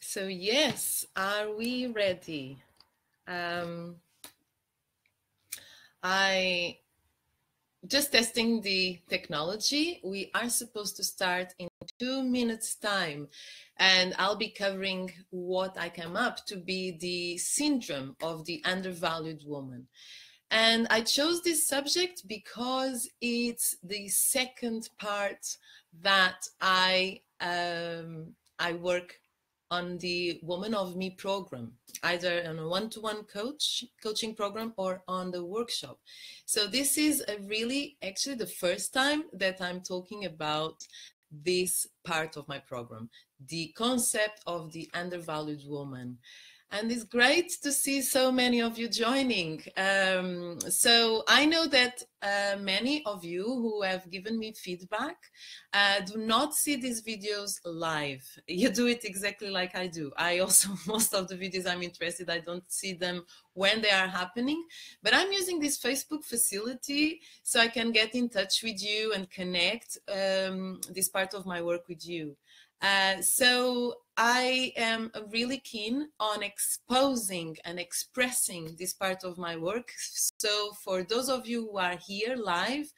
So yes, are we ready? I just testing the technology. We are supposed to start in 2 minutes time, and I'll be covering what I came up to be the syndrome of the undervalued woman. And I chose this subject because it's the second part that I work on the Woman of Me program, either on a one-to-one coaching program or on the workshop. So this is actually the first time that I'm talking about this part of my program, the concept of the undervalued woman. And it's great to see so many of you joining. So I know that many of you who have given me feedback do not see these videos live. You do it exactly like I do. I also, most of the videos I'm interested, I don't see them when they are happening, but I'm using this Facebook facility so I can get in touch with you and connect this part of my work with you. So I am really keen on exposing and expressing this part of my work. So for those of you who are here live,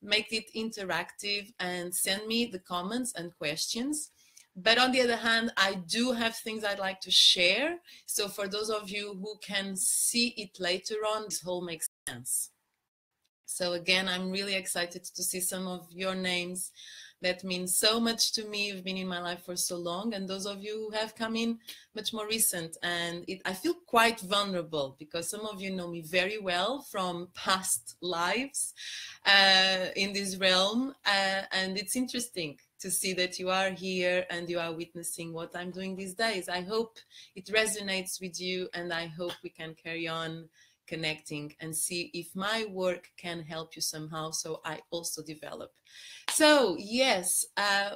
make it interactive and send me the comments and questions. But on the other hand, I do have things I'd like to share. So for those of you who can see it later on, this whole makes sense. So again, I'm really excited to see some of your names. That means so much to me. You've been in my life for so long, and those of you who have come in much more recent. And I feel quite vulnerable because some of you know me very well from past lives in this realm. And it's interesting to see that you are here and you are witnessing what I'm doing these days. I hope it resonates with you, and I hope we can carry on connecting and see if my work can help you somehow, so I also develop. So yes,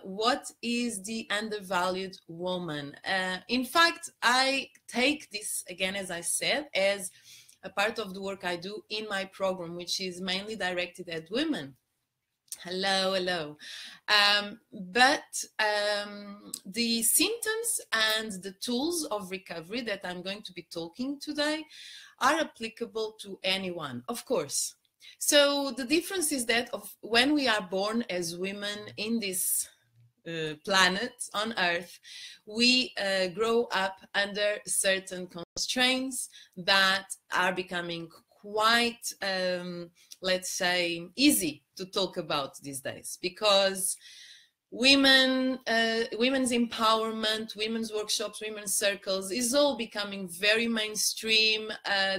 what is the undervalued woman? In fact, I take this, again, as I said, as a part of the work I do in my program, which is mainly directed at women. Hello, hello. But the symptoms and the tools of recovery that I'm going to be talking today are applicable to anyone, of course. So the difference is that when we are born as women in this planet on Earth, we grow up under certain constraints that are becoming quite, let's say, easy to talk about these days, because women's empowerment, women's workshops, women's circles is all becoming very mainstream.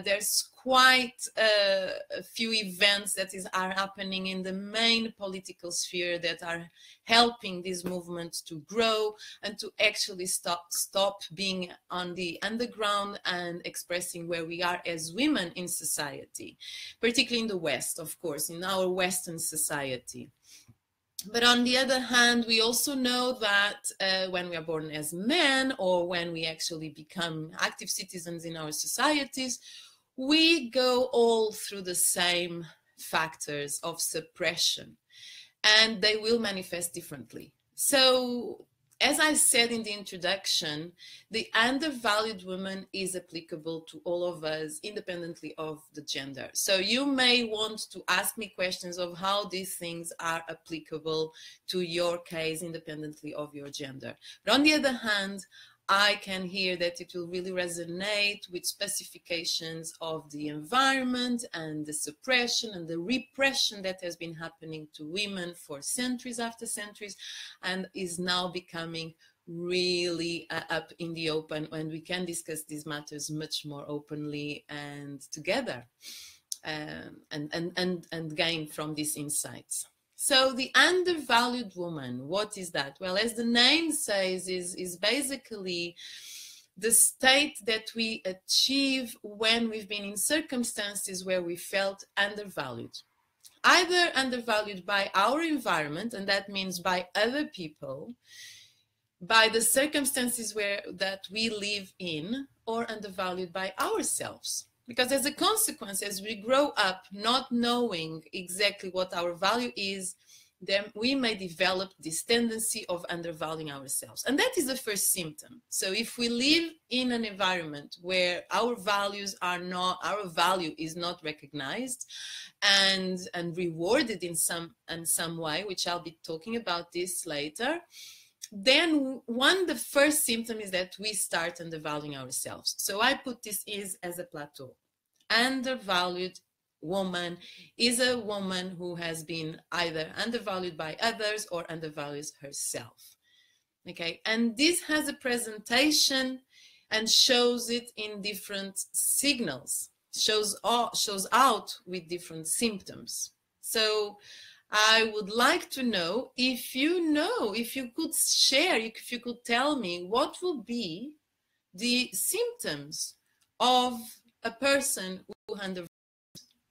There's quite a few events that are happening in the main political sphere that are helping this movement to grow and to actually stop being on the underground and expressing where we are as women in society, particularly in the West, of course, in our Western society. But on the other hand, we also know that when we are born as men, or when we actually become active citizens in our societies, we go all through the same factors of suppression, and they will manifest differently. So, as I said in the introduction, the undervalued woman is applicable to all of us, independently of the gender. So you may want to ask me questions of how these things are applicable to your case, independently of your gender. But on the other hand, I can hear that it will really resonate with specifications of the environment and the suppression and the repression that has been happening to women for centuries after centuries, and is now becoming really up in the open, and we can discuss these matters much more openly and together, and gain from these insights. So the undervalued woman, what is that? Well, as the name says, is basically the state that we achieve when we've been in circumstances where we felt undervalued. Either undervalued by our environment, and that means by other people, by the circumstances that we live in, or undervalued by ourselves. Because as a consequence, as we grow up not knowing exactly what our value is, then we may develop this tendency of undervaluing ourselves. And that is the first symptom. So if we live in an environment where our values are not, our value is not recognized and rewarded in some way, which I'll be talking about this later, then the first symptom is that we start undervaluing ourselves. So I put this as a plateau. Undervalued woman is a woman who has been either undervalued by others or undervalues herself. Okay, and this has a presentation and shows it in different signals, shows out with different symptoms. So I would like to know if you could share, if you could tell me what will be the symptoms of a person who undervalues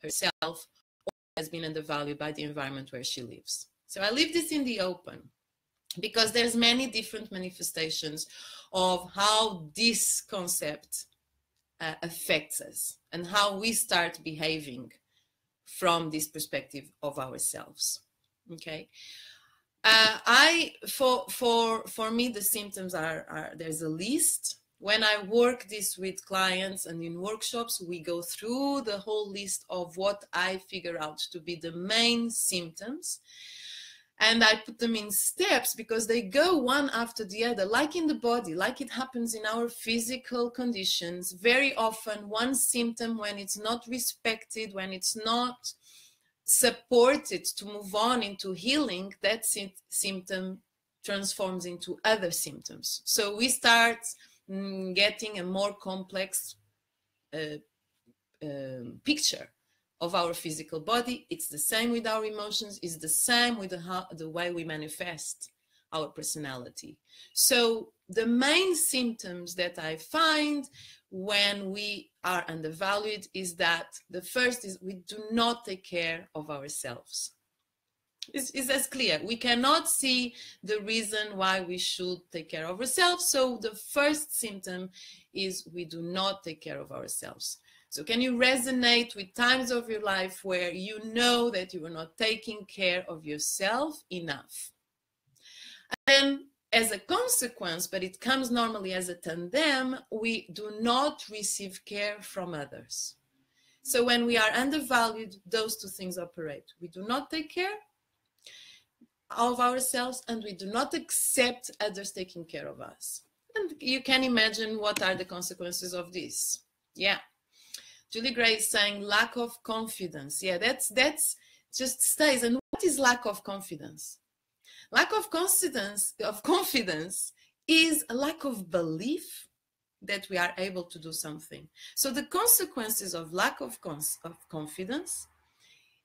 herself or has been undervalued by the environment where she lives. So I leave this in the open because there's many different manifestations of how this concept affects us and how we start behaving from this perspective of ourselves. Okay. For me, the symptoms are there's a list. When I work this with clients and in workshops, we go through the whole list of what I figure out to be the main symptoms. And I put them in steps because they go one after the other, like in the body, like it happens in our physical conditions. Very often, one symptom, when it's not respected, when it's not supported to move on into healing, that symptom transforms into other symptoms. So we start getting a more complex picture of our physical body. It's the same with our emotions. It's the same with the way we manifest our personality. So the main symptoms that I find when we are undervalued is that the first is we do not take care of ourselves. It's as clear. We cannot see the reason why we should take care of ourselves. So the first symptom is we do not take care of ourselves. So can you resonate with times of your life where you know that you are not taking care of yourself enough? And as a consequence, but it comes normally as a tandem, we do not receive care from others. So when we are undervalued, those two things operate. We do not take care of ourselves and we do not accept others taking care of us. And you can imagine what are the consequences of this. Yeah. Julie Gray is saying lack of confidence. Yeah, that's just stays. And what is lack of confidence? Lack of confidence is a lack of belief that we are able to do something. So the consequences of lack of confidence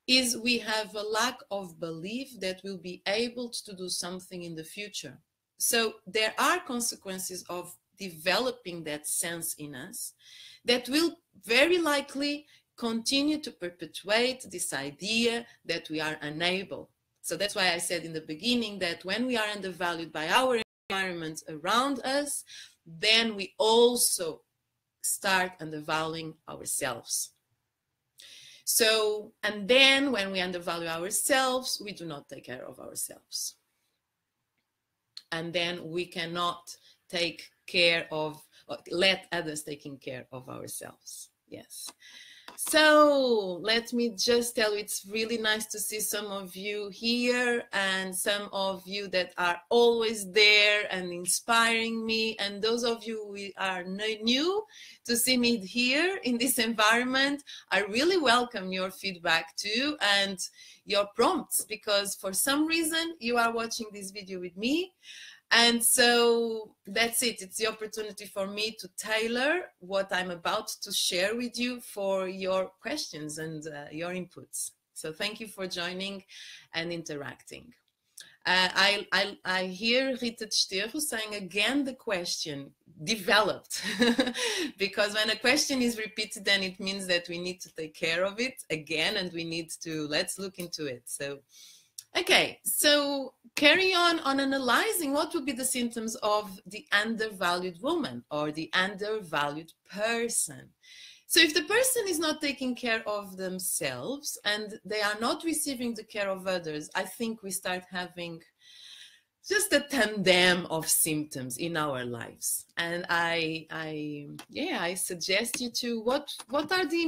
is we have a lack of belief that we'll be able to do something in the future. So there are consequences of developing that sense in us that will very likely continue to perpetuate this idea that we are unable. So that's why I said in the beginning that when we are undervalued by our environment around us, then we also start undervaluing ourselves. So, and then when we undervalue ourselves, we do not take care of ourselves. And then we cannot take care of, or let others taking care of ourselves. Yes. So let me just tell you, it's really nice to see some of you here and some of you that are always there and inspiring me. And those of you who are new to see me here in this environment, I really welcome your feedback too and your prompts, because for some reason you are watching this video with me. And so that's it. It's the opportunity for me to tailor what I'm about to share with you for your questions and your inputs. So thank you for joining and interacting. I hear Rita Desterro saying again the question developed because when a question is repeated, then it means that we need to take care of it again and we need to, let's look into it. So okay, so carry on analyzing what would be the symptoms of the undervalued woman or the undervalued person. So if the person is not taking care of themselves and they are not receiving the care of others, I think we start having just a tandem of symptoms in our lives. And I suggest you to, what are the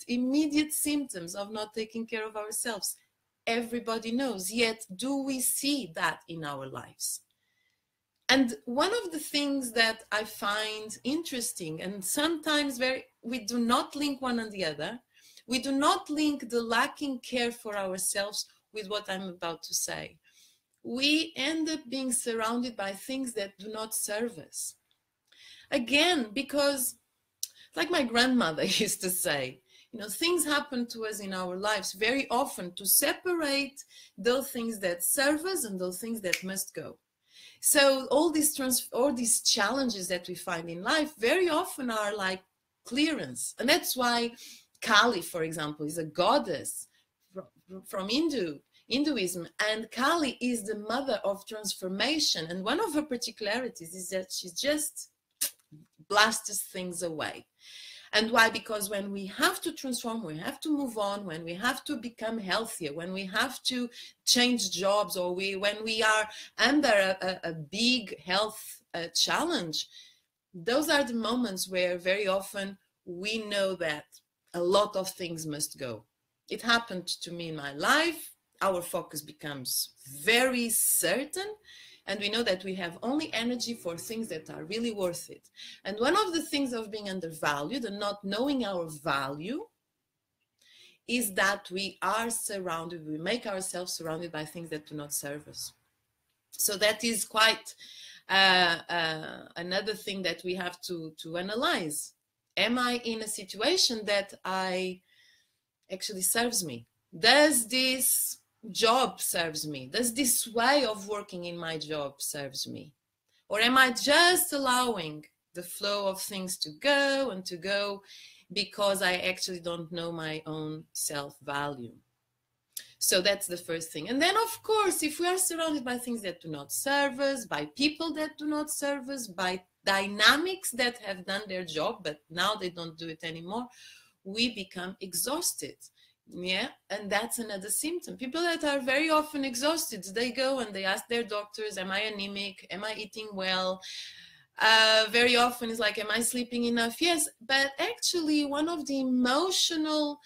immediate symptoms of not taking care of ourselves? Everybody knows, yet do we see that in our lives? And one of the things that I find interesting, and sometimes we do not link one and the other, we do not link the lacking care for ourselves with what I'm about to say. We end up being surrounded by things that do not serve us. Again, because like my grandmother used to say, you know, things happen to us in our lives very often to separate those things that serve us and those things that must go. So all these challenges that we find in life very often are like clearance. And that's why Kali, for example, is a goddess from Hinduism, and Kali is the mother of transformation. And one of her particularities is that she just blasts things away. And why? Because when we have to transform, we have to move on, when we have to become healthier, when we have to change jobs, or when we are under a big health challenge, those are the moments where very often we know that a lot of things must go. It happened to me in my life. Our focus becomes very certain, and we know that we have only energy for things that are really worth it. And one of the things of being undervalued and not knowing our value is that we make ourselves surrounded by things that do not serve us. So that is quite another thing that we have to analyze. Am I in a situation that actually serves me? Does this job serves me? Does this way of working in my job serves me? Or am I just allowing the flow of things to go and to go because I actually don't know my own self-value? So that's the first thing. And then, of course, if we are surrounded by things that do not serve us, by people that do not serve us, by dynamics that have done their job, but now they don't do it anymore, we become exhausted. Yeah, and that's another symptom. People that are very often exhausted, they go and they ask their doctors, am I anemic? Am I eating well? Very often it's like, am I sleeping enough? Yes, but actually one of the emotional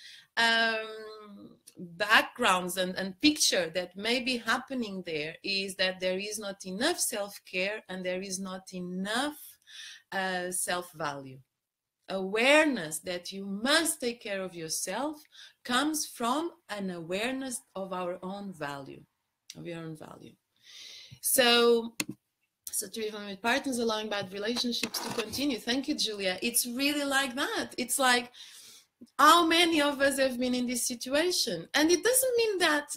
backgrounds and picture that may be happening there is that there is not enough self-care and there is not enough self-value. Awareness that you must take care of yourself comes from an awareness of our own value, of your own value. So treatment with partners, allowing bad relationships to continue. Thank you, Julia. It's really like that. It's like, how many of us have been in this situation? And it doesn't mean that,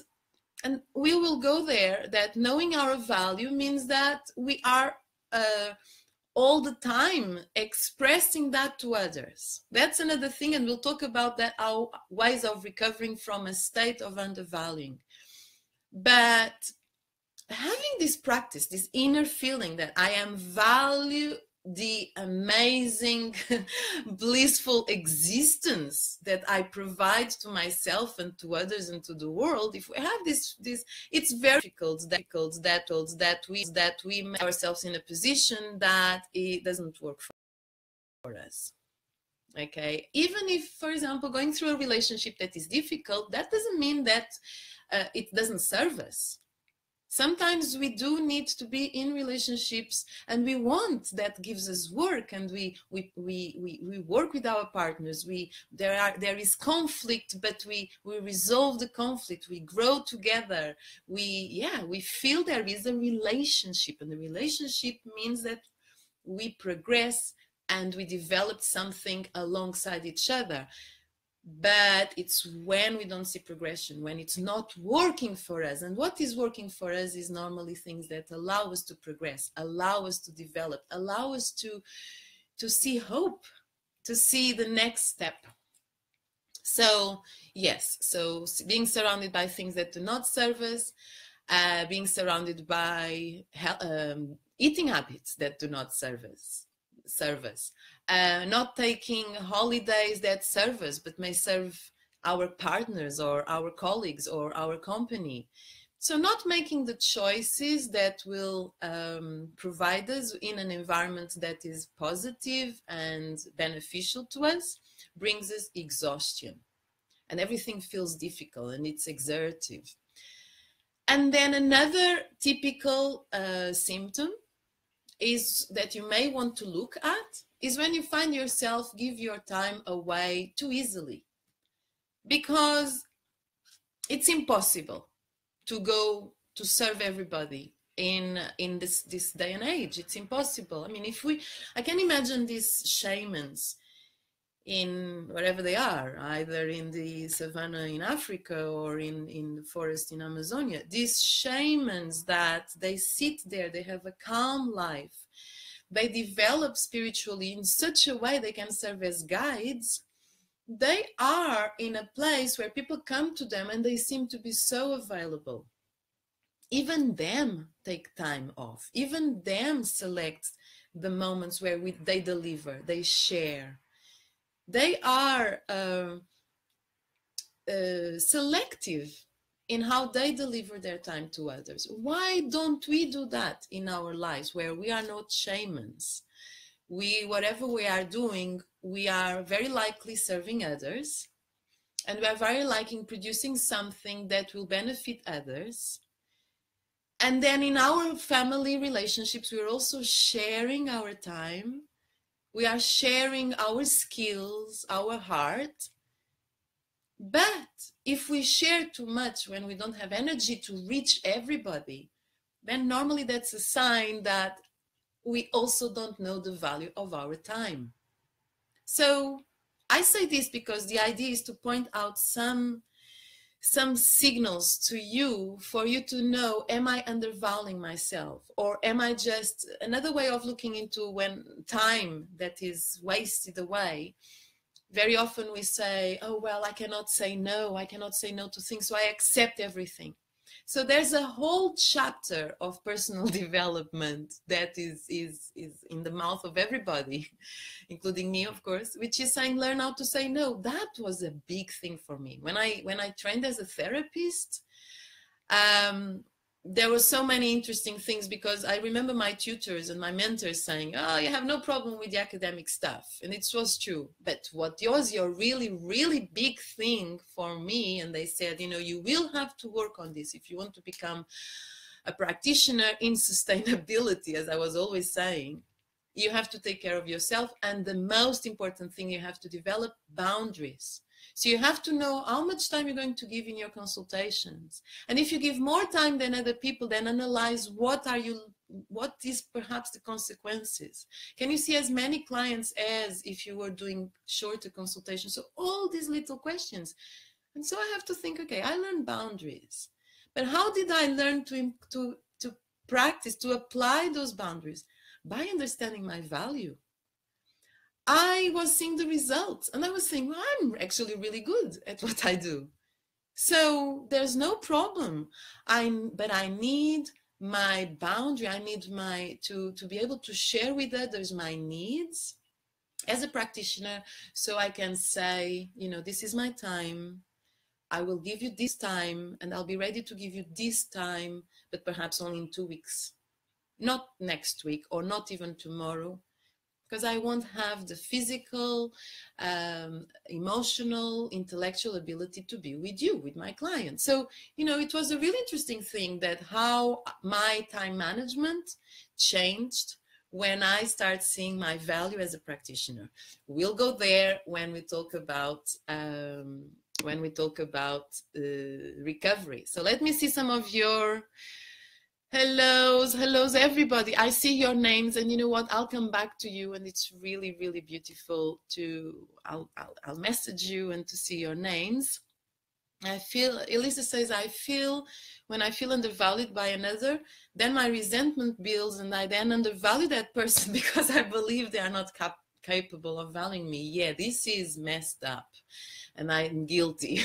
and we will go there, that knowing our value means that we are all the time expressing that to others. That's another thing, and we'll talk about that, our ways of recovering from a state of undervaluing. But having this practice, this inner feeling that I am value the amazing blissful existence that I provide to myself and to others and to the world, if we have this it's very difficult that we make ourselves in a position that it doesn't work for us. Okay, even if, for example, going through a relationship that is difficult, that doesn't mean that it doesn't serve us. Sometimes we do need to be in relationships, and we want, that gives us work, and we work with our partners. There is conflict, but we resolve the conflict. We grow together. We feel there is a relationship, and the relationship means that we progress and we develop something alongside each other. But it's when we don't see progression, when it's not working for us. And what is working for us is normally things that allow us to progress, allow us to develop, allow us to see hope, to see the next step. So yes, so being surrounded by things that do not serve us, being surrounded by eating habits that do not serve us, serve us. Not taking holidays that serve us, but may serve our partners or our colleagues or our company. So not making the choices that will provide us in an environment that is positive and beneficial to us brings us exhaustion. And everything feels difficult and it's exertive. And then another typical symptom is that you may want to look at is when you find yourself give your time away too easily, because it's impossible to go to serve everybody in this day and age. It's impossible. I mean, I can imagine these shamans in wherever they are, either in the savannah in Africa or in the forest in Amazonia, these shamans that they sit there, they have a calm life, they develop spiritually in such a way they can serve as guides. They are in a place where people come to them and they seem to be so available. Even them take time off, even them select the moments where they deliver, they share. They are selective in how they deliver their time to others. Why don't we do that in our lives where we are not shamans? Whatever we are doing, we are very likely serving others, and we are very likely producing something that will benefit others. And then in our family relationships, we're also sharing our time. We are sharing our skills, our heart. But if we share too much when we don't have energy to reach everybody, then normally that's a sign that we also don't know the value of our time. So I say this because the idea is to point out some signals to you for you to know, am I undervaluing myself? Or am I just, another way of looking into when time that is wasted away, very often we say, oh, well, I cannot say no. I cannot say no to things, so I accept everything. So there's a whole chapter of personal development that is in the mouth of everybody, including me, of course, which is saying, learn how to say no. That was a big thing for me. When I trained as a therapist, there were so many interesting things, because I remember my tutors and my mentors saying, oh, you have no problem with the academic stuff. And it was true. But what was your really, really big thing for me? And they said, you know, you will have to work on this if you want to become a practitioner in sustainability, as I was always saying. You have to take care of yourself. And the most important thing, you have to develop boundaries. So you have to know how much time you're going to give in your consultations. And if you give more time than other people, then analyze what is perhaps the consequences. Can you see as many clients as if you were doing shorter consultations? So all these little questions. And so I have to think, okay, I learned boundaries. But how did I learn to practice, to apply those boundaries? By understanding my value. I was seeing the results and I was saying, well, I'm actually really good at what I do. So there's no problem. But I need my boundary. I need to be able to share with others my needs as a practitioner, so I can say, you know, this is my time. I will give you this time and I'll be ready to give you this time, but perhaps only in 2 weeks, not next week or not even tomorrow. Because I won't have the physical, emotional, intellectual ability to be with you, with my clients. So, you know, it was a really interesting thing that how my time management changed when I start seeing my value as a practitioner. We'll go there when we talk about recovery. So let me see some of your hellos, everybody. I see your names, and you know what? I'll come back to you, and it's really, really beautiful I'll message you and to see your names. Elisa says, when I feel undervalued by another, then my resentment builds, and I then undervalue that person because I believe they are not capable of valuing me. Yeah, this is messed up and I'm guilty.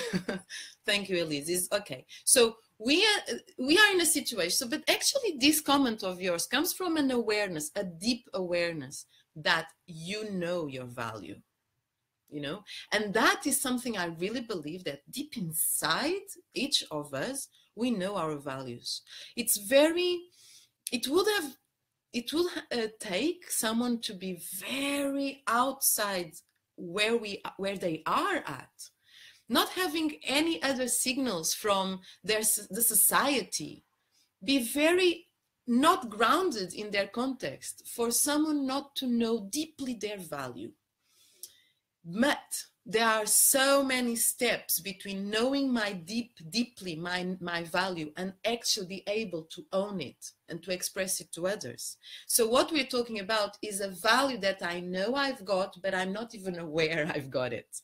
Thank you, Elise. It's okay. So we are in a situation. So, but actually this comment of yours comes from an awareness, a deep awareness that you know your value, you know, and that is something I really believe, that deep inside each of us, we know our values. It's very, it will take someone to be very outside where they are at, not having any other signals from the society, be very not grounded in their context, for someone not to know deeply their value. But there are so many steps between knowing deeply my value and actually be able to own it and to express it to others. So what we're talking about is a value that I know I've got, but I'm not even aware I've got it.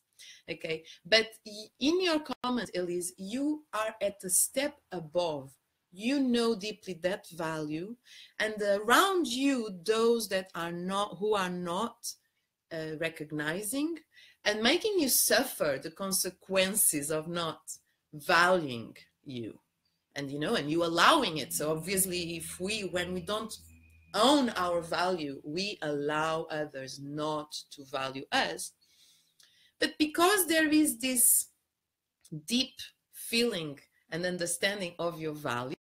Okay, but in your comment, Elise, you are at a step above. You know deeply that value, and around you, those that are not, who are not recognizing and making you suffer the consequences of not valuing you, and you know, and you allowing it. So obviously, when we don't own our value, we allow others not to value us. But because there is this deep feeling and understanding of your value,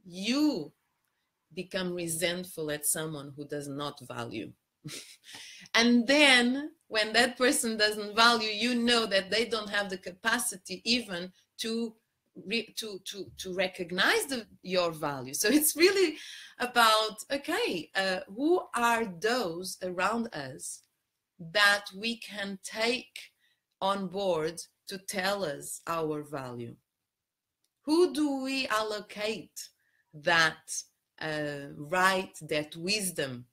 you become resentful at someone who does not value. And then when that person doesn't value, you know that they don't have the capacity even to recognize your value. So it's really about, okay, who are those around us that we can take on board to tell us our value? Who do we allocate that right, that wisdom?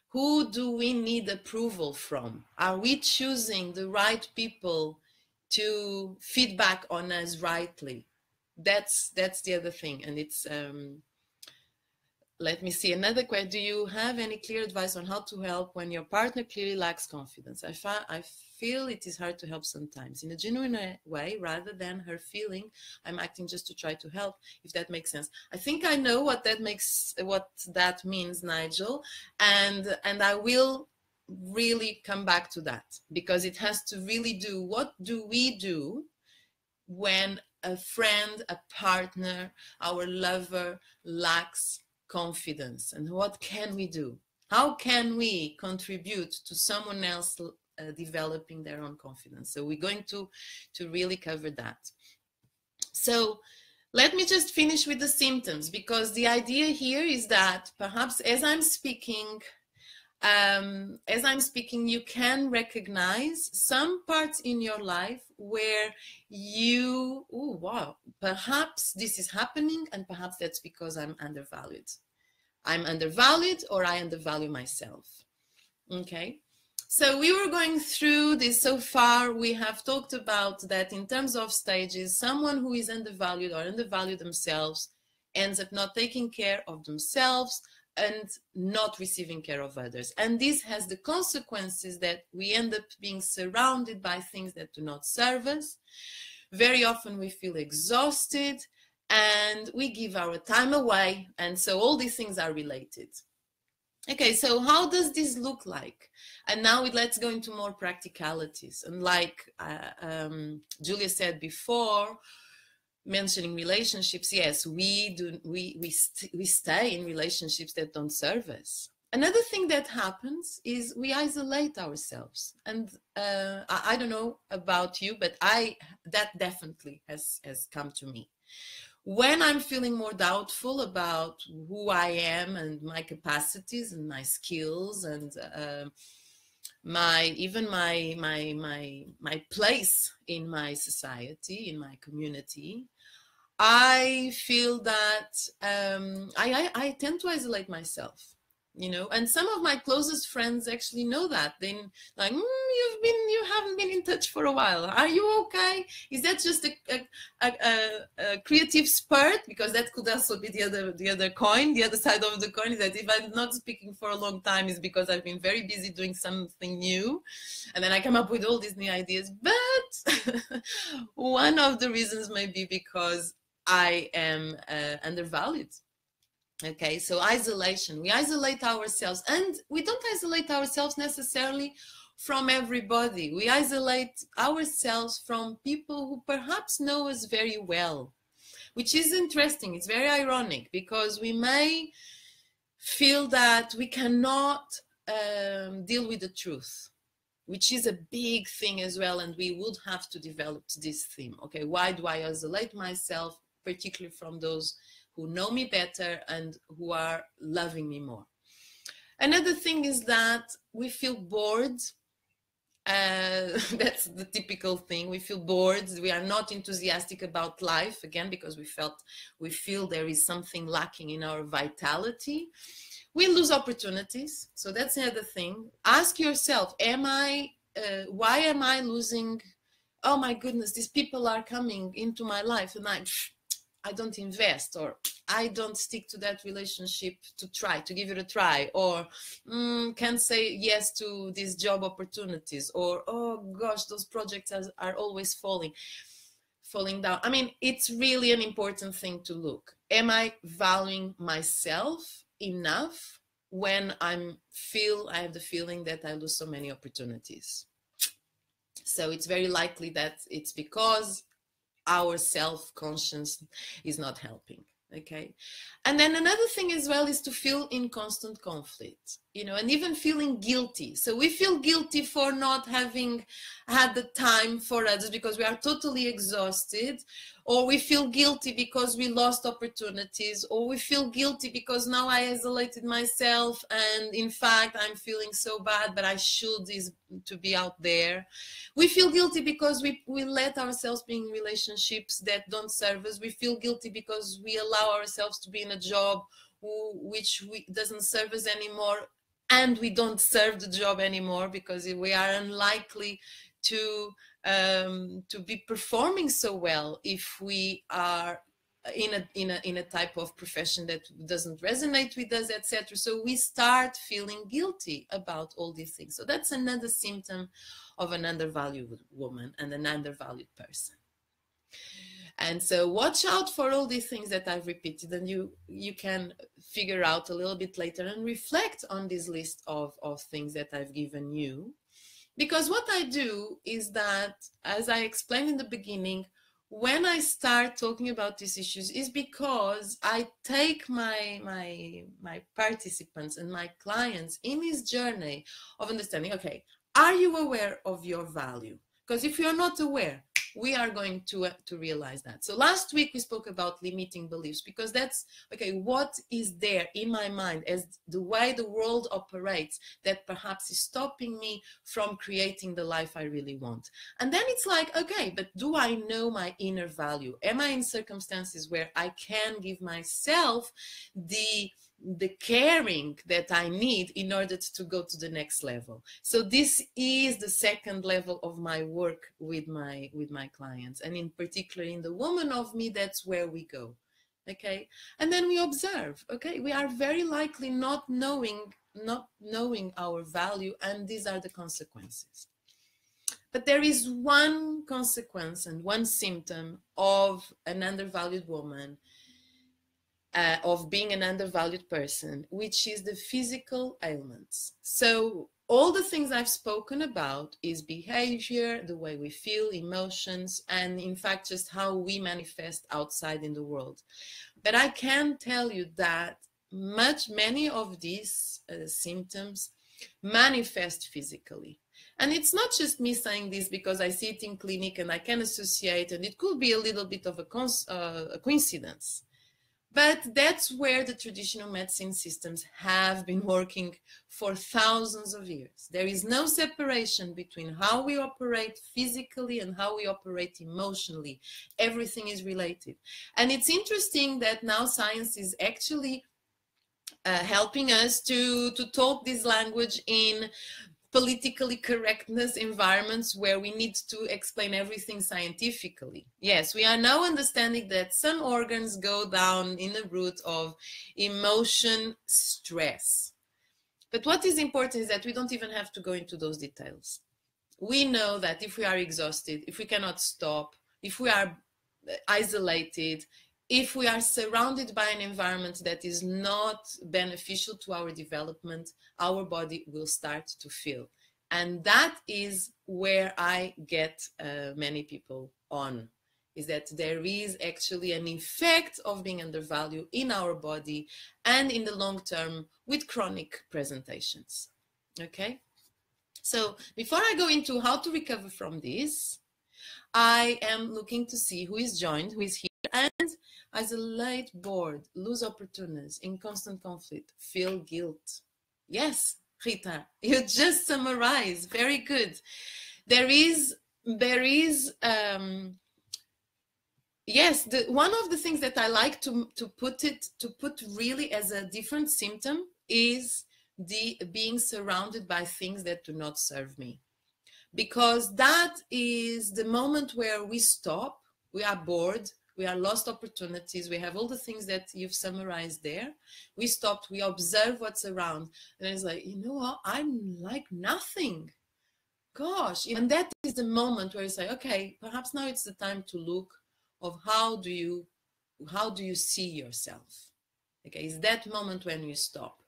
Who do we need approval from? Are we choosing the right people to feedback on us rightly? That's the other thing. And it's, let me see, another question. Do you have any clear advice on how to help when your partner clearly lacks confidence? I feel it is hard to help sometimes in a genuine way, rather than her feeling I'm acting just to try to help, if that makes sense. I think I know what that means, Nigel, and I will really come back to that, because it has to really do, what do we do when a friend, a partner, our lover lacks confidence, and what can we do? How can we contribute to someone else developing their own confidence? So we're going to really cover that. So let me just finish with the symptoms, because the idea here is that perhaps as I'm speaking, you can recognize some parts in your life where you, oh wow, perhaps this is happening, and perhaps that's because I'm undervalued. I'm undervalued, or I undervalue myself. Okay, so we were going through this. So far we have talked about that in terms of stages. Someone who is undervalued or undervalue themselves ends up not taking care of themselves and not receiving care of others. And this has the consequences that we end up being surrounded by things that do not serve us. Very often we feel exhausted and we give our time away. And so all these things are related. Okay, so how does this look like? And now let's go into more practicalities. And like Julia said before, mentioning relationships, yes, we stay in relationships that don't serve us. Another thing that happens is we isolate ourselves. And I don't know about you, but that definitely has come to me. When I'm feeling more doubtful about who I am and my capacities and my skills and my place in my society, in my community, I feel that I tend to isolate myself. you know, and some of my closest friends actually know that. Then like, you haven't been in touch for a while. Are you okay? Is that just a creative spurt? Because that could also be the other coin, the other side of the coin, is that if I'm not speaking for a long time, is because I've been very busy doing something new, and then I come up with all these new ideas. But one of the reasons may be because I am undervalued. Okay, so isolation. We isolate ourselves, and we don't isolate ourselves necessarily from everybody. We isolate ourselves from people who perhaps know us very well, which is interesting. It's very ironic, because we may feel that we cannot deal with the truth, which is a big thing as well, and we would have to develop this theme. Okay, why do I isolate myself, particularly from those who know me better and who are loving me more? Another thing is that we feel bored. That's the typical thing. We feel bored. We are not enthusiastic about life, again, because we feel there is something lacking in our vitality. We lose opportunities. So that's the other thing. Ask yourself, why am I losing? Oh my goodness, these people are coming into my life and I don't invest, or I don't stick to that relationship to give it a try, or can't say yes to these job opportunities, or oh gosh, those projects are always falling down. I mean, it's really an important thing to look. Am I valuing myself enough when I have the feeling that I lose so many opportunities? So it's very likely that it's because our self-conscious is not helping. Okay, and then another thing as well is to feel in constant conflict, you know, and even feeling guilty. So we feel guilty for not having had the time for others because we are totally exhausted, or we feel guilty because we lost opportunities, or we feel guilty because now I isolated myself and in fact I'm feeling so bad, but I should is to be out there. We feel guilty because we let ourselves be in relationships that don't serve us. We feel guilty because we allow ourselves to be in a job which doesn't serve us anymore, and we don't serve the job anymore because we are unlikely to be performing so well if we are in a type of profession that doesn't resonate with us, etc. So we start feeling guilty about all these things. So that's another symptom of an undervalued woman and an undervalued person. And so watch out for all these things that I've repeated, and you can figure out a little bit later and reflect on this list of things that I've given you. Because what I do is that, as I explained in the beginning, when I start talking about these issues is because I take my participants and my clients in this journey of understanding, okay, are you aware of your value? Because if you're not aware, we are going to realize that. So last week we spoke about limiting beliefs, because that's, okay, what is there in my mind as the way the world operates that perhaps is stopping me from creating the life I really want? And then it's like, okay, but do I know my inner value? Am I in circumstances where I can give myself the caring that I need in order to go to the next level? So this is the second level of my work with my clients, and in particular in the woman of me, that's where we go. Okay, and then we observe. Okay, we are very likely not knowing our value, and these are the consequences. But there is one consequence and one symptom of an undervalued woman, of being an undervalued person, which is the physical ailments. So all the things I've spoken about is behavior, the way we feel, emotions, and in fact, just how we manifest outside in the world. But I can tell you that many of these symptoms manifest physically. And it's not just me saying this because I see it in clinic and I can associate, and it could be a little bit of a coincidence. But that's where the traditional medicine systems have been working for thousands of years. There is no separation between how we operate physically and how we operate emotionally. Everything is related. And it's interesting that now science is actually helping us to talk this language in politically correctness environments where we need to explain everything scientifically. Yes, we are now understanding that some organs go down in the root of emotion, stress. But what is important is that we don't even have to go into those details. We know that if we are exhausted, if we cannot stop, if we are isolated, if we are surrounded by an environment that is not beneficial to our development, our body will start to feel. And that is where I get many people on, is that there is actually an effect of being undervalued in our body and in the long term with chronic presentations. Okay? So before I go into how to recover from this, I am looking to see who is joined, who is here, and isolate, bored, lose opportunities, in constant conflict, feel guilt. Yes, Rita, you just summarized. Very good. Yes, one of the things that I like to put really as a different symptom is the being surrounded by things that do not serve me. Because that is the moment where we stop, we are bored, we are lost opportunities, we have all the things that you've summarized there. We stopped, we observe what's around, and it's like, you know what, I'm like nothing. Gosh, and that is the moment where you say, okay, perhaps now it's the time to look of how do you see yourself? Okay, it's that moment when you stop.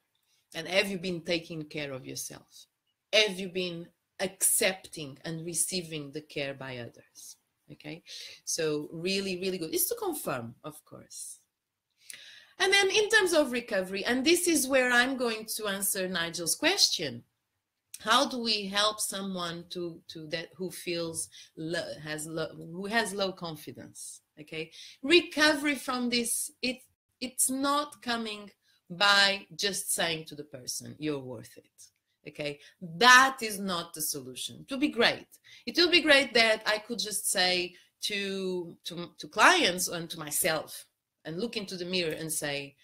And have you been taking care of yourself? Have you been accepting and receiving the care by others? Okay, so really, really good. It's to confirm, of course. And then in terms of recovery, and this is where I'm going to answer Nigel's question. How do we help someone who feels who has low confidence? Okay, recovery from this, it's not coming by just saying to the person, you're worth it. Okay, that is not the solution. It will be great. It will be great that I could just say to clients and to myself and look into the mirror and say,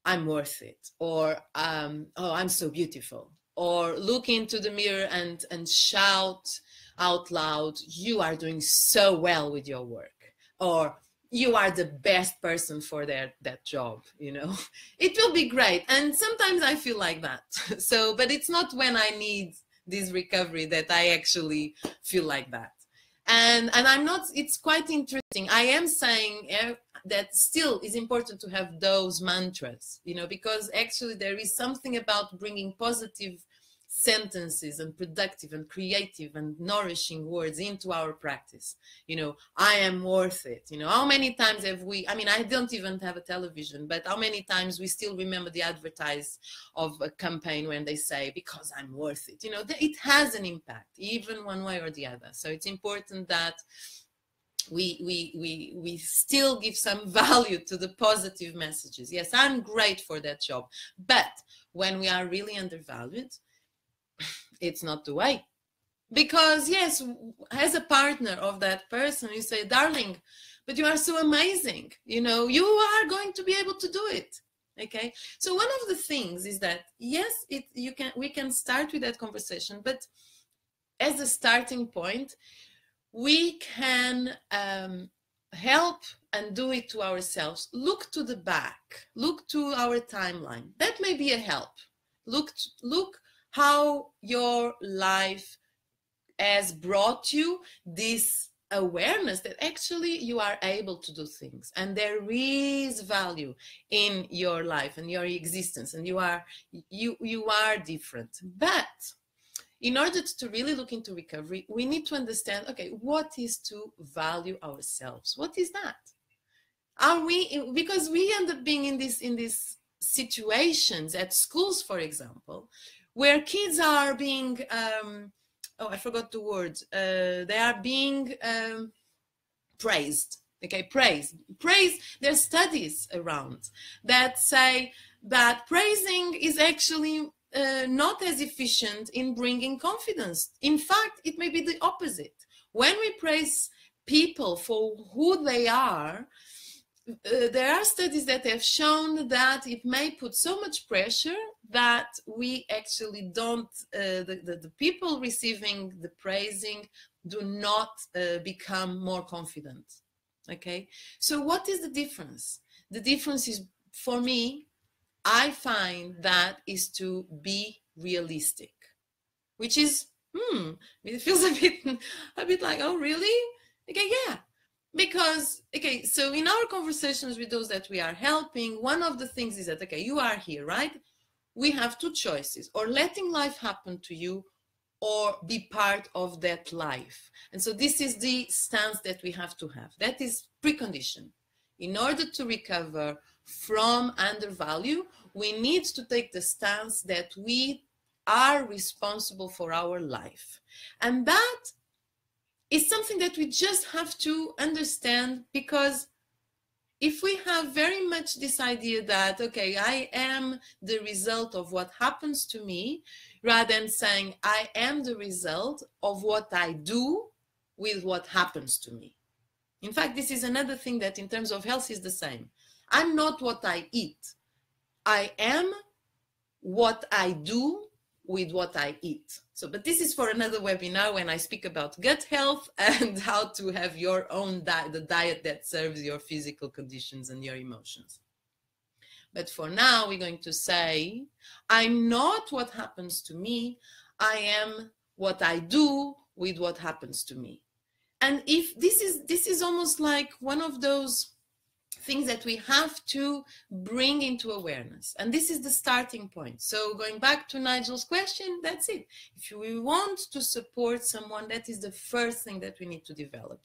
I'm worth it, or oh, I'm so beautiful, or look into the mirror and shout out loud, you are doing so well with your work, or you are the best person for that job, you know. It will be great. And sometimes I feel like that. So, but it's not when I need this recovery that I actually feel like that. And I'm not, it's quite interesting. I am saying that still is important to have those mantras, you know, because actually there is something about bringing positive sentences and productive and creative and nourishing words into our practice. You know, I am worth it. You know, how many times have we, I mean, I don't even have a television, but how many times we still remember the advertise of a campaign when they say, because I'm worth it. You know, it has an impact, even one way or the other. So it's important that we still give some value to the positive messages. Yes, I'm great for that job. But when we are really undervalued, it's not the way. Because yes, as a partner of that person, you say, darling, but you are so amazing, you know, you are going to be able to do it. Okay, so one of the things is that yes, we can start with that conversation, but as a starting point, we can help and do it to ourselves. Look to the back, look to our timeline. That may be a help. Look how your life has brought you this awareness that actually you are able to do things, and there is value in your life and your existence, and you are different. But in order to really look into recovery, we need to understand, okay, what is to value ourselves? What is that? Are we, because we end up being in these situations at schools, for example, where kids are being, oh, I forgot the word. They are being praised. Okay, praise. There's studies around that say that praising is actually not as efficient in bringing confidence. In fact, it may be the opposite. When we praise people for who they are, there are studies that have shown that it may put so much pressure that we actually don't, the people receiving the praising do not become more confident. Okay, so what is the difference? The difference is, for me, I find that is to be realistic, which is, it feels a bit like, oh, really? Okay, yeah. Because, okay, so in our conversations with those that we are helping, one of the things is that, okay, you are here, right? We have two choices: or letting life happen to you, or be part of that life. And so this is the stance that we have to have. That is precondition. In order to recover from undervalue, we need to take the stance that we are responsible for our life. And that is something that we just have to understand, because if we have very much this idea that, okay, I am the result of what happens to me, rather than saying I am the result of what I do with what happens to me. In fact, this is another thing that in terms of health is the same. I'm not what I eat. I am what I do with what I eat. So, but this is for another webinar when I speak about gut health and how to have your own diet, the diet that serves your physical conditions and your emotions. But for now, we're going to say, I'm not what happens to me. I am what I do with what happens to me. And if this is almost like one of those things that we have to bring into awareness. And this is the starting point. So going back to Nigel's question, that's it. If we want to support someone, that is the first thing that we need to develop.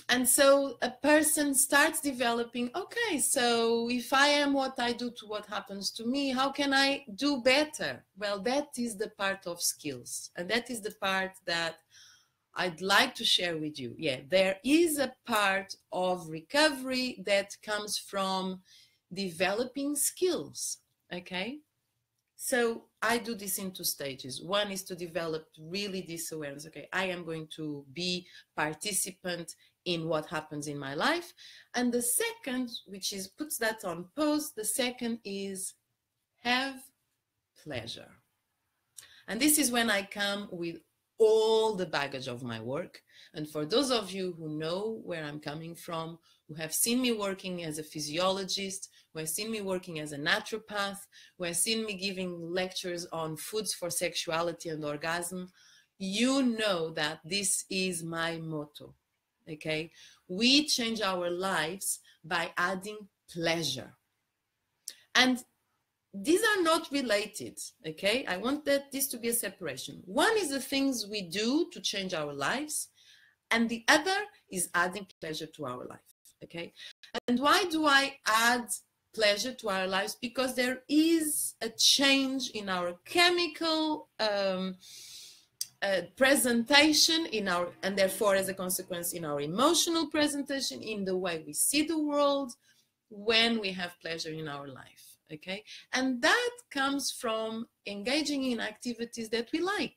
And so a person starts developing, okay, so if I am what I do to what happens to me, how can I do better? Well, that is the part of skills. And that is the part that I'd like to share with you. Yeah, there is a part of recovery that comes from developing skills, okay? So I do this in two stages. One is to develop really this awareness. Okay, I am going to be participant in what happens in my life. And the second, which is puts that on pause, the second is have pleasure. And this is when I come with all the baggage of my work. And for those of you who know where I'm coming from, who have seen me working as a physiologist, who have seen me working as a naturopath, who have seen me giving lectures on foods for sexuality and orgasm, you know that this is my motto, okay? We change our lives by adding pleasure. And these are not related, okay? I want this to be a separation. One is the things we do to change our lives, and the other is adding pleasure to our life, okay? And why do I add pleasure to our lives? Because there is a change in our chemical presentation, and therefore, as a consequence, in our emotional presentation, in the way we see the world when we have pleasure in our life. Okay, and that comes from engaging in activities that we like.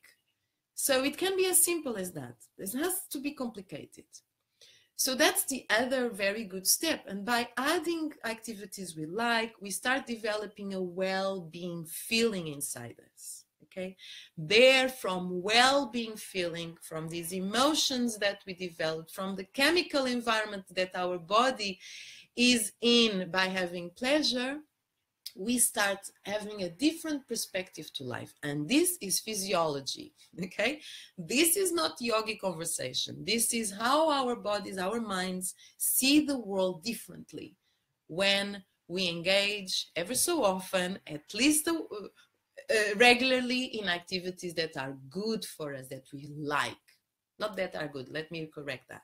So it can be as simple as that. It has to be complicated. So that's the other very good step. And by adding activities we like, we start developing a well-being feeling inside us. Okay, there, from well-being feeling, from these emotions that we develop, from the chemical environment that our body is in by having pleasure, we start having a different perspective to life. And this is physiology, okay? This is not yogi conversation. This is how our bodies, our minds see the world differently when we engage ever so often, at least regularly, in activities that are good for us, that we like. Not that are good, let me correct that.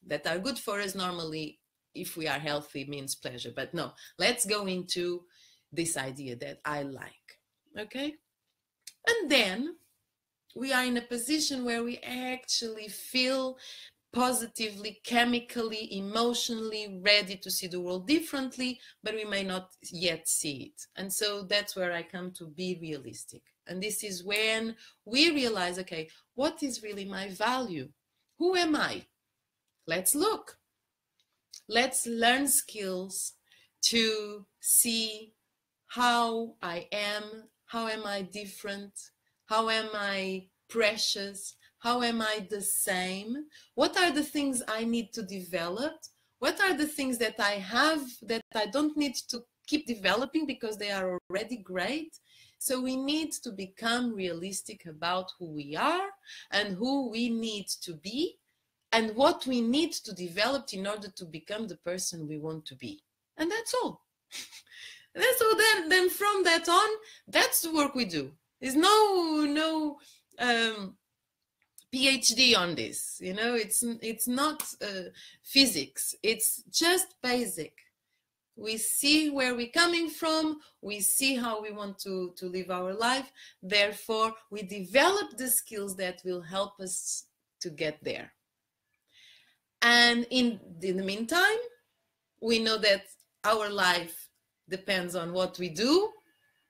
That are good for us normally, if we are healthy, means pleasure. But no, let's go into this idea that I like, okay? And then we are in a position where we actually feel positively, chemically, emotionally ready to see the world differently, but we may not yet see it. And so that's where I come to be realistic. And this is when we realize, okay, what is really my value? Who am I? Let's look. Let's learn skills to see how I am, how am I different, how am I precious, how am I the same, what are the things I need to develop, what are the things that I have that I don't need to keep developing because they are already great. So we need to become realistic about who we are and who we need to be and what we need to develop in order to become the person we want to be. And that's all. That's all. Then from that on, that's the work we do. There's no PhD on this. You know, it's not physics. It's just basic. We see where we're coming from. We see how we want to live our life. Therefore, we develop the skills that will help us to get there. And in the meantime, we know that our life depends on what we do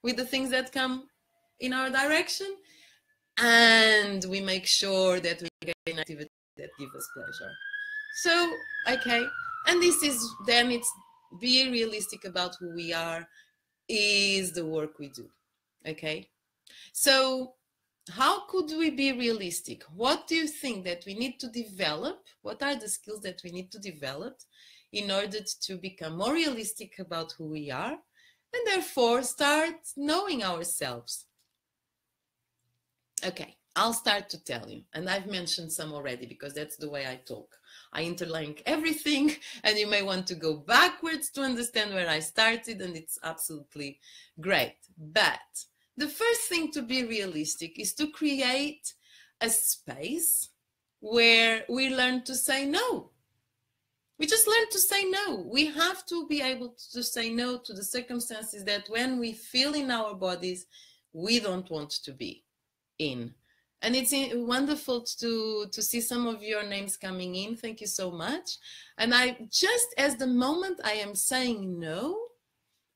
with the things that come in our direction. And we make sure that we get an activity that gives us pleasure. So, okay. And this is, then it's be realistic about who we are is the work we do. Okay. So how could we be realistic? What do you think that we need to develop? What are the skills that we need to develop in order to become more realistic about who we are and therefore start knowing ourselves? Okay, I'll start to tell you. And I've mentioned some already because that's the way I talk. I interlink everything and you may want to go backwards to understand where I started, and it's absolutely great. But the first thing to be realistic is to create a space where we learn to say no. We just learn to say no. We have to be able to say no to the circumstances that when we feel in our bodies, we don't want to be in. And it's wonderful to see some of your names coming in. Thank you so much. And I just, as the moment I am saying no,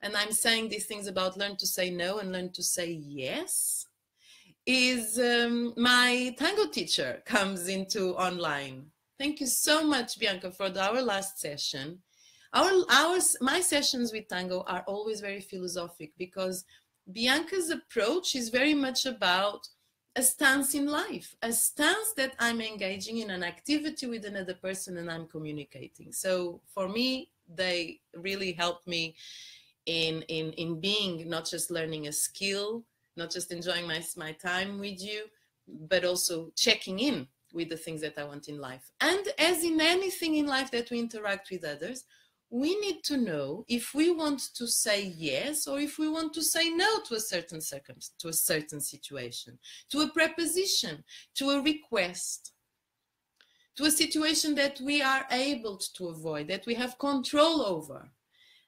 and I'm saying these things about learn to say no and learn to say yes, is my tango teacher comes into online. Thank you so much, Bianca, for our last session. My sessions with tango are always very philosophic because Bianca's approach is very much about a stance in life, a stance that I'm engaging in an activity with another person and I'm communicating. So for me, they really help me in being, not just learning a skill, not just enjoying my time with you, but also checking in with the things that I want in life. And as in anything in life that we interact with others, we need to know if we want to say yes or if we want to say no to a certain circumstance, to a certain situation, to a preposition, to a request, to a situation that we are able to avoid, that we have control over.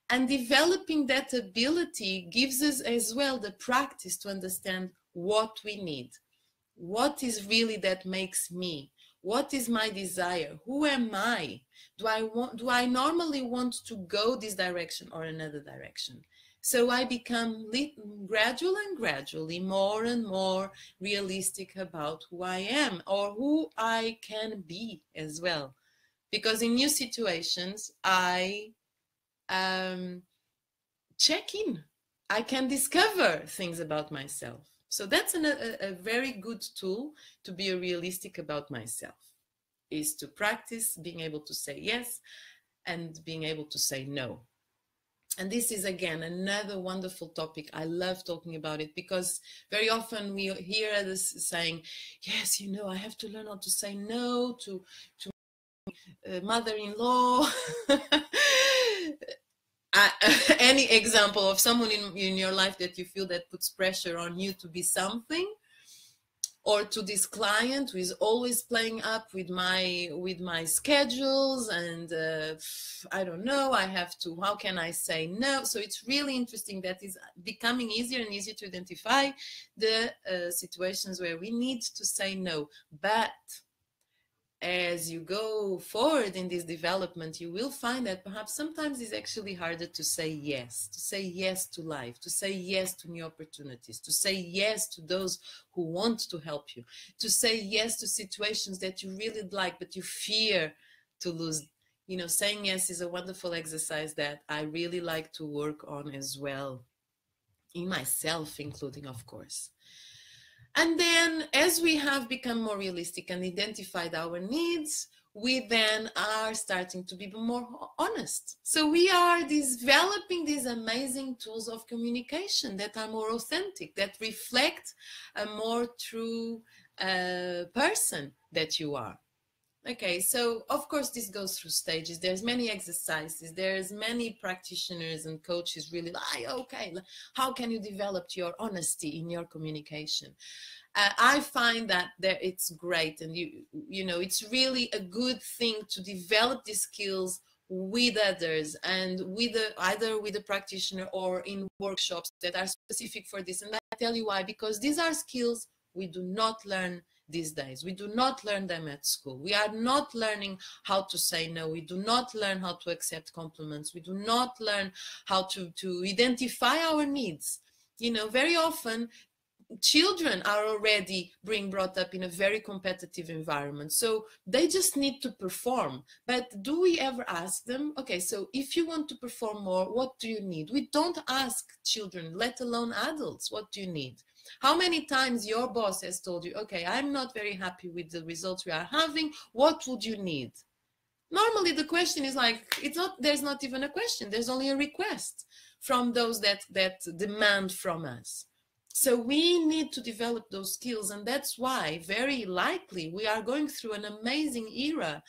And developing that ability gives us as well the practice to understand what we need. What is really that makes me? What is my desire? Who am I? Do I normally want to go this direction or another direction? So I become gradually more and more realistic about who I am or who I can be as well. Because in new situations, I check in. I can discover things about myself. So that's a very good tool to be realistic about myself, is to practice being able to say yes and being able to say no. And this is, again, another wonderful topic. I love talking about it because very often we hear others saying, yes, you know, I have to learn how to say no to mother-in-law. Any example of someone in your life that you feel that puts pressure on you to be something, or to this client who is always playing up with my schedules and I don't know, I have to, how can I say no? So it's really interesting that is becoming easier and easier to identify the situations where we need to say no. But as you go forward in this development, you will find that perhaps sometimes it's actually harder to say yes to life, to say yes to new opportunities, to say yes to those who want to help you, to say yes to situations that you really like, but you fear to lose You know, saying yes is a wonderful exercise that I really like to work on as well, in myself, including, of course. And then as we have become more realistic and identified our needs, we then are starting to be more honest. So we are developing these amazing tools of communication that are more authentic, that reflect a more true person that you are. Okay, so of course this goes through stages. There's many exercises. There's many practitioners and coaches really like, okay, how can you develop your honesty in your communication? I find that it's great, and you know, it's really a good thing to develop these skills with others and with either with a practitioner or in workshops that are specific for this. And I tell you why, because these are skills we do not learn these days. We do not learn them at school. We are not learning how to say no. We do not learn how to accept compliments. We do not learn how to identify our needs. You know, very often children are already being brought up in a very competitive environment, so they just need to perform. But do we ever ask them, okay, so if you want to perform more, what do you need? We don't ask children, let alone adults, what do you need? How many times your boss has told you, okay, I'm not very happy with the results we are having, what would you need? Normally the question is like, there's not even a question, there's only a request from those that demand from us. So we need to develop those skills, and that's why very likely we are going through an amazing era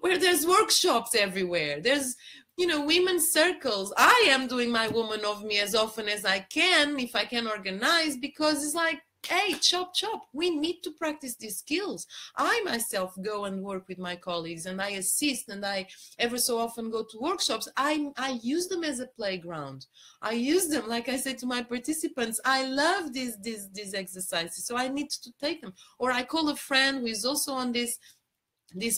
where there's workshops everywhere. There's, you know, women's circles. I am doing my Woman of Me as often as I can, if I can organize, because it's like, hey, chop, chop. We need to practice these skills. I myself go and work with my colleagues, and I assist, and I ever so often go to workshops. I use them as a playground. I use them, like I say to my participants, I love these exercises, so I need to take them. Or I call a friend who is also on this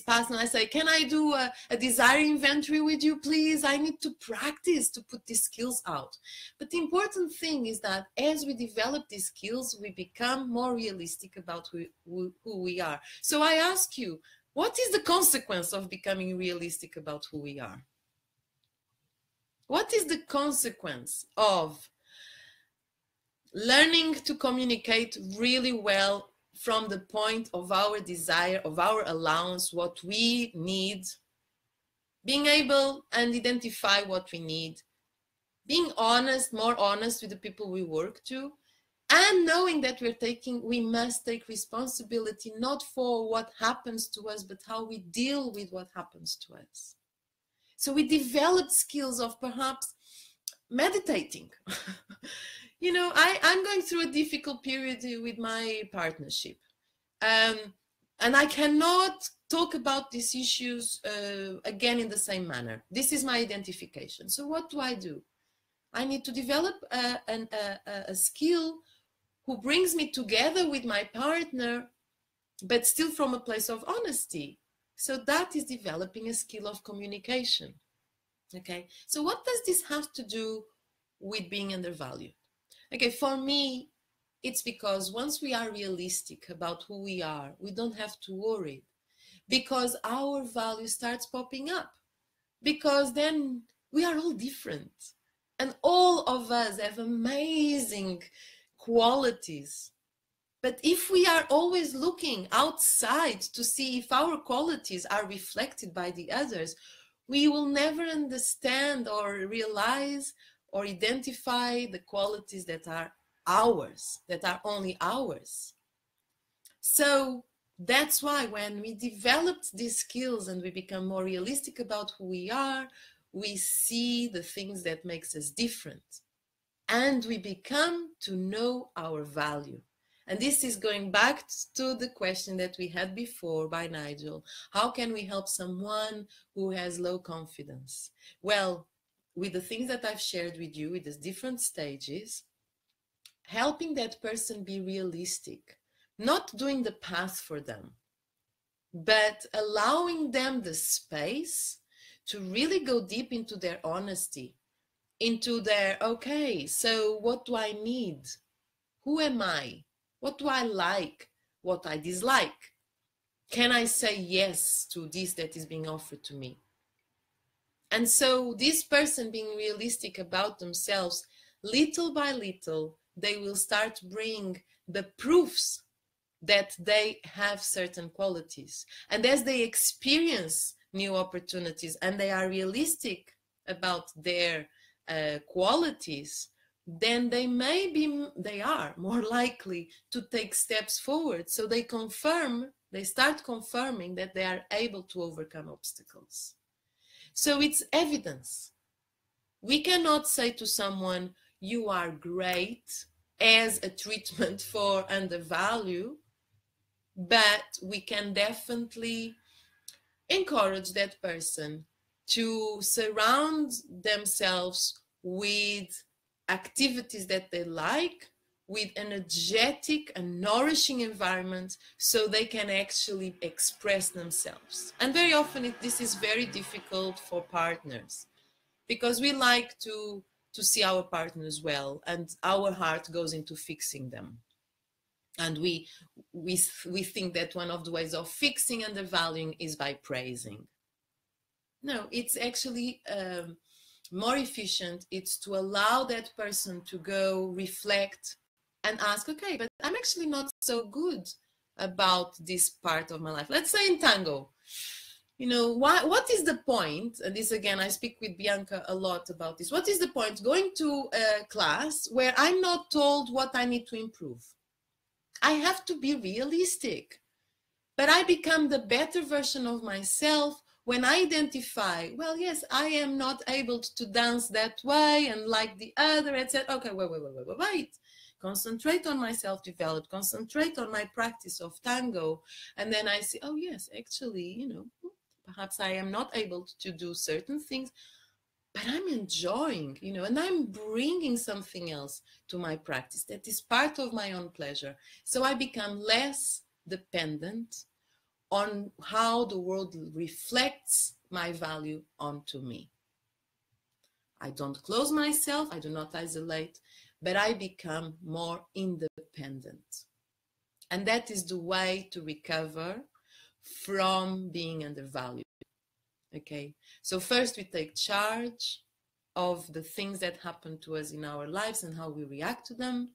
path, and I say, can I do a desire inventory with you, please? I need to practice to put these skills out. But the important thing is that as we develop these skills, we become more realistic about who we are. So I ask you, what is the consequence of becoming realistic about who we are? What is the consequence of learning to communicate really well from the point of our desire, of our allowance, what we need, being able and identify what we need, being honest, more honest with the people we work to, and knowing that we must take responsibility not for what happens to us, but how we deal with what happens to us. So we develop skills of perhaps meditating. You know, I'm going through a difficult period with my partnership. And I cannot talk about these issues again in the same manner. This is my identification. So what do? I need to develop a skill who brings me together with my partner, but still from a place of honesty. So that is developing a skill of communication. Okay, so what does this have to do with being undervalued? Okay, for me, it's because once we are realistic about who we are, we don't have to worry, because our value starts popping up, because then we are all different, and all of us have amazing qualities. But if we are always looking outside to see if our qualities are reflected by the others, we will never understand or realize or identify the qualities that are ours, that are only ours. So that's why when we developed these skills and we become more realistic about who we are, we see the things that makes us different, and we become to know our value. And this is going back to the question that we had before by Nigel. How can we help someone who has low confidence? Well, with the things that I've shared with you, with the different stages, helping that person be realistic, not doing the path for them, but allowing them the space to really go deep into their honesty, into their, okay, so what do I need? Who am I? What do I like? What I dislike? Can I say yes to this that is being offered to me? And so this person being realistic about themselves, little by little, they will start bring the proofs that they have certain qualities. And as they experience new opportunities and they are realistic about their qualities, then they are more likely to take steps forward. So they start confirming that they are able to overcome obstacles. So it's evidence. We cannot say to someone, you are great, as a treatment for undervalue, but we can definitely encourage that person to surround themselves with activities that they like, with energetic and nourishing environment, so they can actually express themselves. And very often this is very difficult for partners, because we like to see our partners well, and our heart goes into fixing them. And we think that one of the ways of fixing undervaluing is by praising. No, it's actually more efficient. It's to allow that person to go reflect and ask, okay, but I'm actually not so good about this part of my life. Let's say in tango, you know, what is the point? And this, again, I speak with Bianca a lot about this. What is the point going to a class where I'm not told what I need to improve? I have to be realistic, but I become the better version of myself when I identify, well, yes, I am not able to dance that way and like the other, etc. Okay, wait. Concentrate on my self-development, concentrate on my practice of tango. And then I see, oh yes, actually, you know, perhaps I am not able to do certain things, but I'm enjoying, you know, and I'm bringing something else to my practice that is part of my own pleasure. So I become less dependent on how the world reflects my value onto me. I don't close myself, I do not isolate, but I become more independent. And that is the way to recover from being undervalued. Okay, so first we take charge of the things that happen to us in our lives and how we react to them.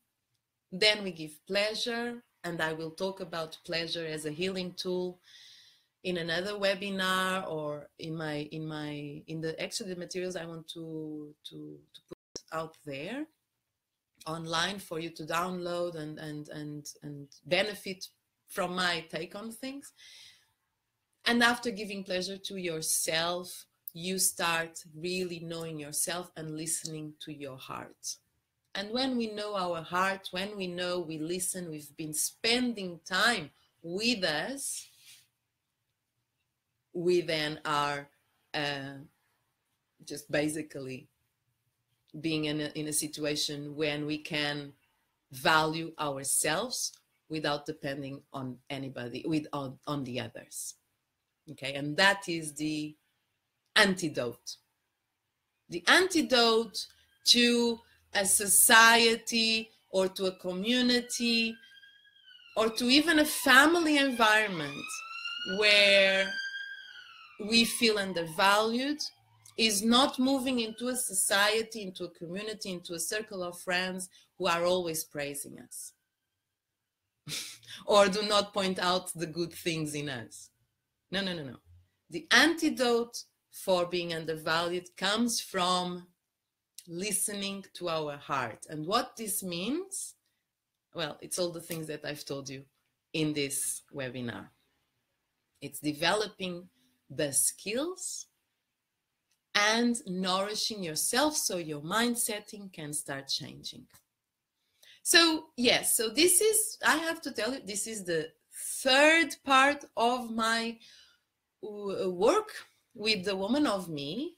Then we give pleasure, and I will talk about pleasure as a healing tool in another webinar, or in the materials I want to put out there online for you to download and benefit from my take on things. And after giving pleasure to yourself, you start really knowing yourself and listening to your heart. And when we know our heart, when we know we listen, we've been spending time with us, we then are just basically being in a situation when we can value ourselves without depending on anybody, on the others. Okay, and that is the antidote. The antidote to a society or to a community or to even a family environment where we feel undervalued is not moving into a society, into a community, into a circle of friends who are always praising us or do not point out the good things in us. No. The antidote for being undervalued comes from listening to our heart. And what this means, well, it's all the things that I've told you in this webinar. It's developing the skills and nourishing yourself so your mindsetting can start changing. So yes, so this is, I have to tell you, this is the third part of my work with the woman of me.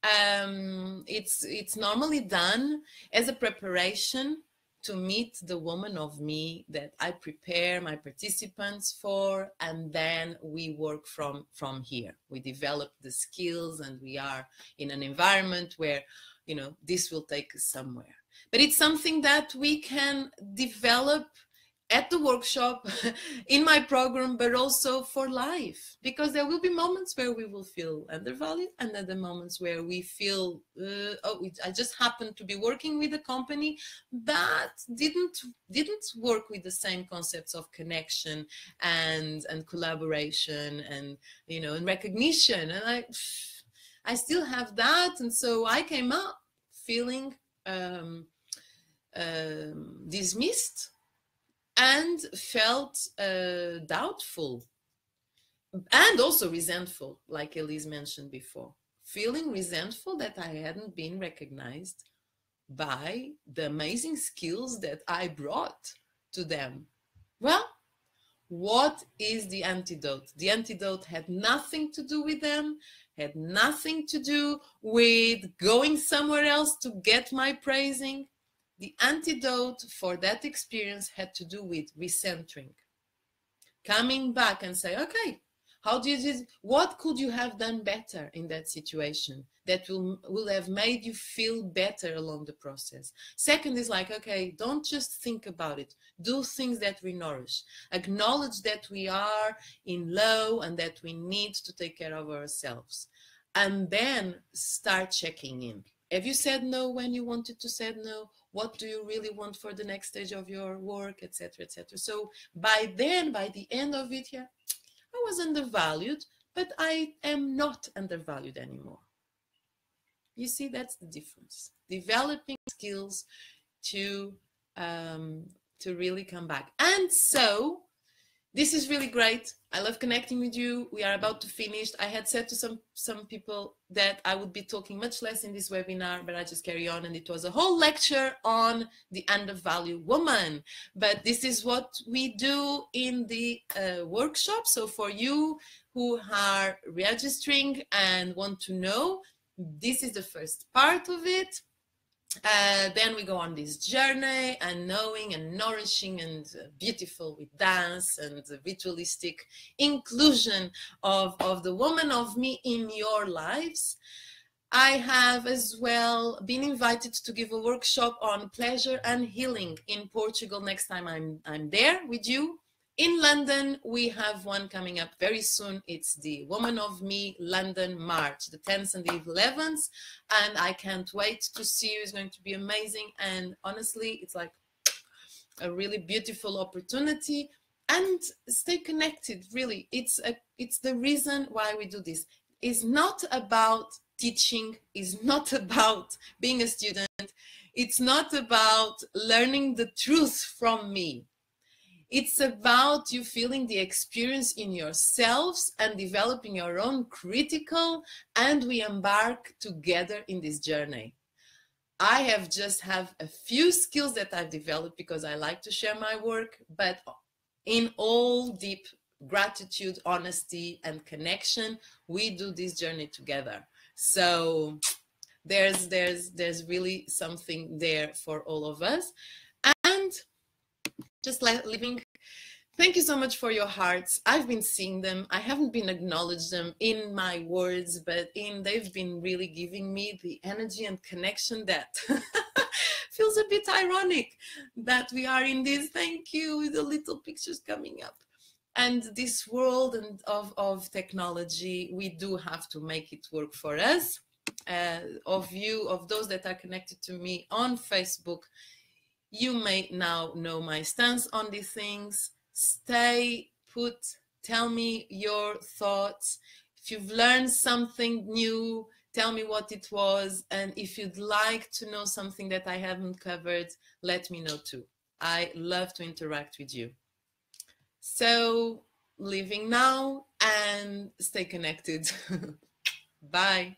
It's normally done as a preparation to meet the woman of me that I prepare my participants for, and then we work from here. We develop the skills and we are in an environment where, you know, this will take us somewhere. But it's something that we can develop at the workshop, in my program, but also for life, because there will be moments where we will feel undervalued, and other moments where we feel, I just happened to be working with a company that didn't work with the same concepts of connection and collaboration and, you know, and recognition. And I still have that, and so I came up feeling dismissed and felt doubtful and also resentful, like Elise mentioned before, feeling resentful that I hadn't been recognized by the amazing skills that I brought to them. Well, what is the antidote? The antidote had nothing to do with them, had nothing to do with going somewhere else to get my praising. The antidote for that experience had to do with recentering, coming back and say, okay, what could you have done better in that situation that will have made you feel better along the process? Second is like, okay, don't just think about it. Do things that we nourish. Acknowledge that we are in low and that we need to take care of ourselves. And then start checking in. Have you said no when you wanted to say no? What do you really want for the next stage of your work, etc., etc.? So by the end of it, yeah, I was undervalued, but I am not undervalued anymore. You see, that's the difference. Developing skills to really come back. And so this is really great. I love connecting with you. We are about to finish. I had said to some people that I would be talking much less in this webinar, but I just carry on. And it was a whole lecture on the undervalued woman. But this is what we do in the workshop. So for you who are registering and want to know, this is the first part of it. Then we go on this journey and knowing and nourishing and beautiful with dance and the ritualistic inclusion of the woman of me in your lives. I have as well been invited to give a workshop on pleasure and healing in Portugal next time I'm there with you. In London, we have one coming up very soon. It's the Woman of Me London March, the 10th and the 11th. And I can't wait to see you. It's going to be amazing. And honestly, it's like a really beautiful opportunity. And stay connected, really. It's the reason why we do this. It's not about teaching. It's not about being a student. It's not about learning the truth from me. It's about you feeling the experience in yourselves and developing your own critical, and we embark together in this journey. I have a few skills that I've developed because I like to share my work, but in all deep gratitude, honesty, and connection, we do this journey together. So there's really something there for all of us. And just living. Thank you so much for your hearts. I've been seeing them. I haven't been acknowledged them in my words, but they've been really giving me the energy and connection that feels a bit ironic that we are in this. Thank you, with the little pictures coming up. And this world of technology, we do have to make it work for us. Of those that are connected to me on Facebook, you may now know my stance on these things. Stay put. Tell me your thoughts. If you've learned something new, tell me what it was. And if you'd like to know something that I haven't covered, let me know too. I love to interact with you. So, leaving now and stay connected. Bye.